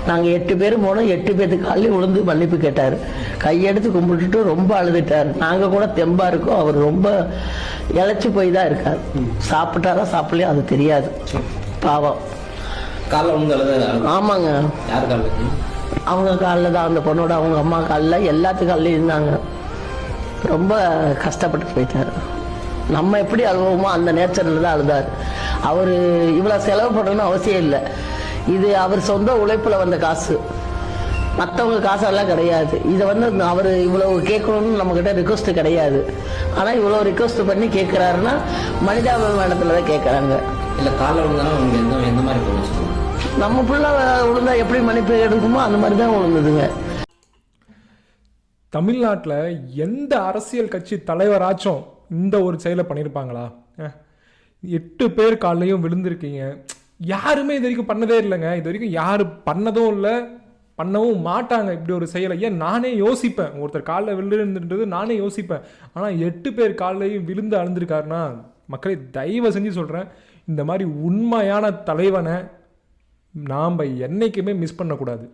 நாங்கள் 8 பேர் போனோம். 8 பேருக்கு காலையில் விழுந்து மன்னிப்பு கேட்டார். கையெடுத்து கும்பிட்டுட்டு ரொம்ப அழுதுட்டார். நாங்கள் கூட தெம்பா இருக்கோம், அவர் ரொம்ப இழைச்சி போய் தான் இருக்கார். சாப்பிட்டாரா சாப்பிடலையா அது தெரியாது. பாவம். ஆமாங்க, அவங்க காலில் தான், அந்த பொண்ணோட அவங்க அம்மா காலில், எல்லாத்து காலிலையும் இருந்தாங்க. ரொம்ப கஷ்டப்பட்டு போயிட்டார். நம்ம எப்படி அழுவோமோ அந்த நேச்சரில் தான் அழுதார். அவர் இவ்வளோ செலவு பண்ணணும்னு அவசியம் இல்லை. இது அவர் சொந்த உழைப்பில் வந்த காசு, மற்றவங்க காசெல்லாம் கிடையாது. இதை அவர் இவ்வளவு கேட்கணும்னு நம்மக்கிட்ட ரிக்வஸ்ட் கிடையாது. ஆனால் இவ்வளோ ரிக்வஸ்ட் பண்ணி கேட்குறாருன்னா மனிதாபிமானத்தில் தான் கேட்குறாங்க. இல்லை காலைல விழுந்தாலும் எந்த மாதிரி போச்சு? நம்ம பிள்ளை விழுந்தா எப்படி மன்னிப்பு எடுக்குமோ அந்த மாதிரி தான் விழுந்ததுங்க. தமிழ்நாட்டில் எந்த அரசியல் கட்சி தலைவராச்சும் இந்த ஒரு செயலை பண்ணியிருப்பாங்களா? 8 பேர் காலையும் விழுந்திருக்கீங்க. யாருமே இது வரைக்கும் பண்ணதே இல்லைங்க. இது வரைக்கும் யாரும் பண்ணதும் இல்லை, பண்ணவும் மாட்டாங்க இப்படி ஒரு செயலை. ஏன் நானே யோசிப்பேன், ஒருத்தர் காலில் விழுந்துன்றது நானே யோசிப்பேன். ஆனால் 8 பேர் காலையும் விழுந்து அழுந்திருக்காருன்னா, மக்களை தயவு செஞ்சு சொல்கிறேன், இந்த மாதிரி உண்மையான தலைவனை நாம் என்றைக்குமே மிஸ் பண்ணக்கூடாது.